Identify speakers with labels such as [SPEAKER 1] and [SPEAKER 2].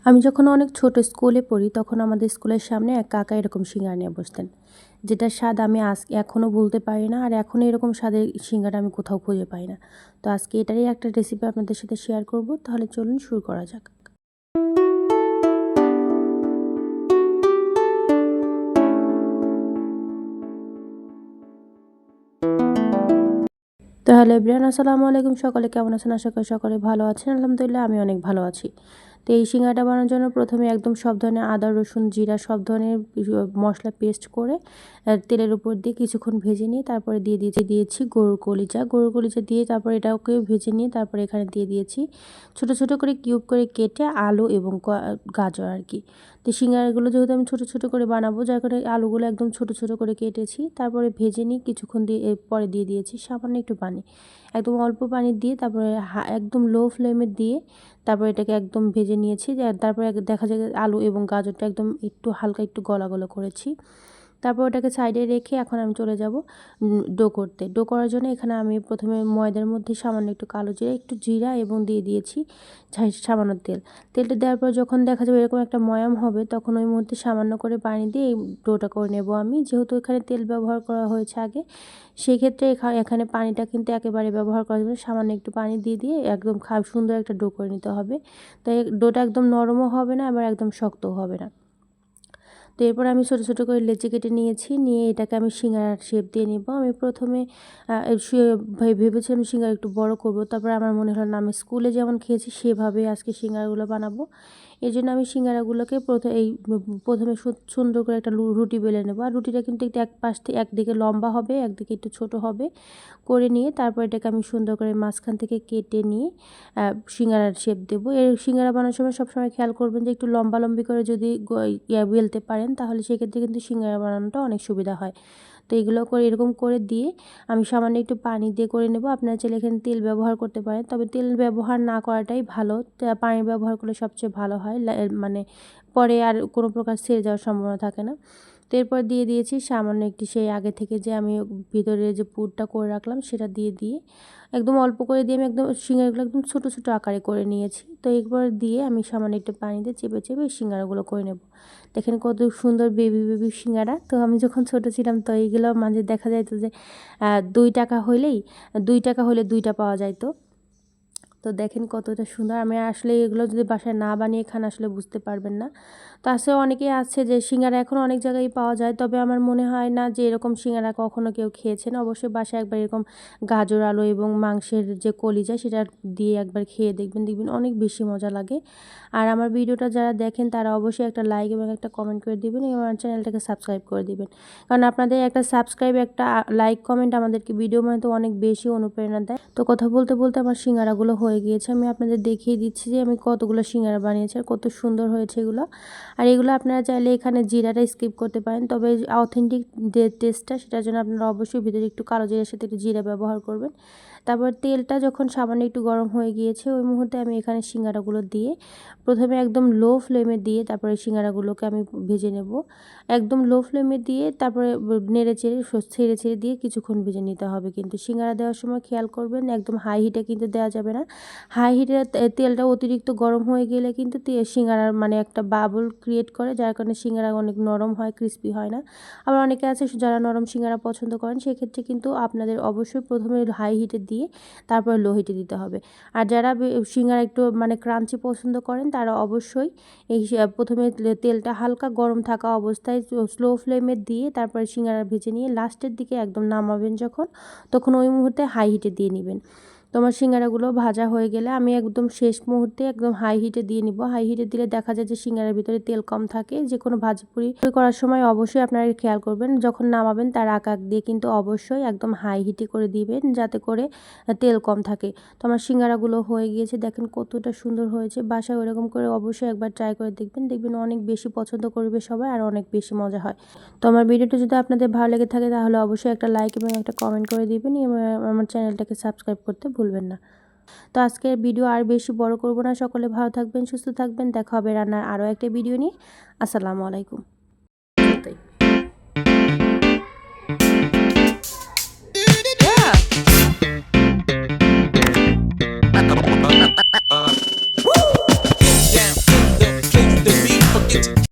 [SPEAKER 1] আমি যখন অনেক ছোট স্কুলে পড়ি তখন আমাদের স্কুলের সামনে এক কাকা এরকম সিঙ্গারা নিয়ে বসতেন, যেটার স্বাদ আমি এখনও ভুলতে পারি না। আর এখনও এরকম স্বাদের সিঙ্গারা আমি কোথাও খুঁজে পাই না। তো আজকে এটারই একটা রেসিপি আপনাদের সাথে শেয়ার করব। তাহলে চলুন শুরু করা যাক। তো হ্যালো এভরিওয়ান, আসসালামু আলাইকুম। সকলে কেমন আছেন? আশা করি সকলে ভালো আছেন। আলহামদুলিল্লাহ আমি অনেক ভালো আছি। তো এই সিঙ্গারাটা বানানোর জন্য প্রথমে একদম সব ধরনের আদা, রসুন, জিরা সব ধরনের মশলা পেস্ট করে তেলের উপর দিয়ে কিছুক্ষণ ভেজে নিয়ে তারপরে দিয়েছি গরুর কলিজা দিয়ে তারপরে এটাকে ভেজে নিয়ে তারপরে এখানে দিয়ে দিয়েছি ছোট ছোট করে কিউব করে কেটে আলু এবং গাজর আর কি। তো সিঙ্গারাগুলো যেহেতু আমি ছোট ছোট করে বানাবো, যার কারণে আলুগুলো একদম ছোট ছোট করে কেটেছি। তারপরে ভেজে নিয়ে কিছুক্ষণ পরে দিয়ে দিয়েছি সামান্য একটু পানি, একদম অল্প পানি দিয়ে তারপরে একদম লো ফ্লেমে দিয়ে তারপরে এটাকে একদম ভেজে নিয়েছি। তারপরে দেখা যায় আলু এবং গাজরটা একদম একটু হালকা একটু গলা গলা করেছি। তারপর ওটাকে সাইডে রেখে এখন আমি চলে যাব ডো করার জন্য। এখানে আমি প্রথমে ময়দার মধ্যে সামান্য একটু কালো জিরা, একটু জিরা এবং দিয়ে দিয়েছি সামান্য তেলটা দেওয়ার পর যখন দেখা যাবে এরকম একটা ময়াম হবে, তখন ওই মুহূর্তে সামান্য করে পানি দিয়ে এই ডোটা করে নেব আমি। যেহেতু এখানে তেল ব্যবহার করা হয়েছে আগে, সেক্ষেত্রে এখানে পানিটা কিন্তু একেবারে ব্যবহার করা যাবে না। সামান্য একটু পানি দিয়ে একদম সুন্দর একটা ডো করে নিতে হবে। তাই ডোটা একদম নরমও হবে না, আবার একদম শক্তও হবে না। তো এরপর আমি ছোটো ছোটো করে লেচি কেটে নিয়েছি, নিয়ে এটাকে আমি সিঙ্গারার শেপ দিয়ে নিব। আমি প্রথমে ভেবেছিলাম সিঙ্গারা একটু বড় করব, তারপর আমার মনে হলো না, আমি স্কুলে যেমন খেয়েছি সেভাবে আজকে সিঙ্গারাগুলো বানাবো। এই জন্য আমি সিঙ্গারাগুলোকে প্রথমে সুন্দর করে একটা রুটি বেলে নেবো। আর রুটিটা কিন্তু একটু এক পাশ থেকে একদিকে লম্বা হবে, একদিকে একটু ছোট হবে করে নিয়ে তারপর এটাকে আমি সুন্দর করে মাঝখান থেকে কেটে নিয়ে সিঙ্গারার শেপ দেবো। এর সিঙ্গারা বানানোর সময় সবসময় খেয়াল করবেন যে একটু লম্বা করে যদি বেলতে পারেন, তাহলে সেক্ষেত্রে কিন্তু সিঙ্গারা বানানোটা অনেক সুবিধা হয়। তো এগুলো করে এরকম করে দিয়ে আমি সামান্য একটু পানি দিয়ে করে নেব। আপনারা চাইলে এখানে তেল ব্যবহার করতে পারেন, তবে তেল ব্যবহার না করাটাই ভালো। পানি ব্যবহার করলে সবচেয়ে ভালো হয়, মানে পরে আর কোনো প্রকার ছেড়ে যাওয়ার সম্ভাবনা থাকে না। তো এরপর দিয়ে দিয়েছি সামান্য একটি সেই আগে থেকে যে আমি ভিতরে যে পুরটা করে রাখলাম সেটা দিয়ে একদম অল্প করে দিয়ে আমি একদম সিঙ্গারাগুলো একদম ছোটো ছোটো আকারে করে নিয়েছি। তো এরপর দিয়ে আমি সামান্য একটু পানি দিয়ে চেপে চেপে এই সিঙ্গারাগুলো করে নেব। দেখেন কত সুন্দর বেবি সিঙ্গারা। তো আমি যখন ছোটো ছিলাম তো এইগুলো মাঝে দেখা যাইতো যে 2 টাকা হলে 2টা পাওয়া যাইতো। তো দেখেন কতটা সুন্দর। আমি আসলে এগুলো যদি বাসায় না বানিয়ে খান আসলে বুঝতে পারবেন না। তো আসলে অনেকেই আছে যে সিঙ্গারা এখন অনেক জায়গায় পাওয়া যায়, তবে আমার মনে হয় না যে এরকম সিঙ্গারা কখনো কেউ খেয়েছেন। অবশ্যই বাসায় একবার এরকম গাজর, আলু এবং মাংসের যে কলিজা সেটা দিয়ে একবার খেয়ে দেখবেন অনেক বেশি মজা লাগে। আর আমার ভিডিওটা যারা দেখেন তারা অবশ্যই একটা লাইক এবং একটা কমেন্ট করে দিবেন এবং আমার চ্যানেলটাকে সাবস্ক্রাইব করে দিবেন, কারণ আপনাদের একটা সাবস্ক্রাইব, একটা লাইক, কমেন্ট আমাদেরকে ভিডিও বানাতে অনেক বেশি অনুপ্রেরণা দেয়। তো কথা বলতে বলতে আমার সিঙ্গারাগুলো হয়ে গিয়েছে। আমি আপনাদের দেখিয়ে দিচ্ছি যে আমি কতগুলো সিঙ্গারা বানিয়েছি আর কত সুন্দর হয়েছে এগুলো। আর এগুলো আপনারা চাইলে এখানে জিরাটা স্কিপ করতে পারেন, তবে অথেন্টিক যে টেস্টটা সেটার জন্য আপনারা অবশ্যই ভিতরে একটু কালো জিরার সাথে একটু জিরা ব্যবহার করবেন। তারপর তেলটা যখন সামান্য একটু গরম হয়ে গিয়েছে ওই মুহূর্তে আমি এখানে সিঙ্গারাগুলো দিয়ে প্রথমে একদম লো ফ্লেমে দিয়ে তারপরে সিঙ্গারাগুলোকে আমি ভেজে নেব। একদম লো ফ্লেমে দিয়ে তারপরে ছেড়ে ছেড়ে দিয়ে কিছুক্ষণ ভেজে নিতে হবে। কিন্তু সিঙ্গারা দেওয়ার সময় খেয়াল করবেন একদম হাই হিটে কিন্তু দেওয়া যাবে না। হাই হিটে তেলটা অতিরিক্ত গরম হয়ে গেলে কিন্তু সিঙ্গারার মানে একটা বাবল ক্রিয়েট করে, যার কারণে সিঙ্গারা অনেক নরম হয়, ক্রিস্পি হয় না। আবার অনেকে আছে যারা নরম সিঙ্গারা পছন্দ করেন, সেক্ষেত্রে কিন্তু আপনাদের অবশ্যই প্রথমে হাই হিটে দিয়ে তারপরে লো হিটে দিতে হবে। আর যারা সিঙ্গারা একটু মানে ক্রাঞ্চি পছন্দ করেন তারা অবশ্যই এই প্রথমে তেলটা হালকা গরম থাকা অবস্থায় স্লো ফ্লেমে দিয়ে তারপরে সিঙ্গারা ভেজে নিয়ে লাস্টের দিকে একদম নামাবেন তখন ওই মুহূর্তে হাই হিটে দিয়ে নেবেন। তোমার সিঙ্গারাগুলো ভাজা হয়ে গেলে আমি একদম শেষ মুহূর্তে একদম হাই হিটে দিয়ে নিব। হাই হিটে দিলে দেখা যায় যে সিঙ্গারার ভিতরে তেল কম থাকে। যে কোনো ভাজিপুরি করার সময় অবশ্যই আপনারা খেয়াল করবেন যখন নামাবেন তার আগ দিয়ে কিন্তু অবশ্যই একদম হাই হিটে করে দিবেন, যাতে করে তেল কম থাকে। তো আমার সিঙ্গারাগুলো হয়ে গিয়েছে, দেখেন কতটা সুন্দর হয়েছে। বাসায় ওরকম করে অবশ্যই একবার ট্রাই করে দেখবেন অনেক বেশি পছন্দ করবে সবাই আর অনেক বেশি মজা হয়। তো আমার ভিডিওটা যদি আপনাদের ভালো লেগে থাকে তাহলে অবশ্যই একটা লাইক এবং একটা কমেন্ট করে দিবেন এবং আমার চ্যানেলটাকে সাবস্ক্রাইব করতে ভুলবেন না। তো আজকের ভিডিও আর বেশি বড় করব না। সকলে ভালো থাকবেন, সুস্থ থাকবেন। দেখা হবে রান্নার আরও একটা ভিডিও নিয়ে। আসসালামু আলাইকুম।
[SPEAKER 2] Down to the আছে।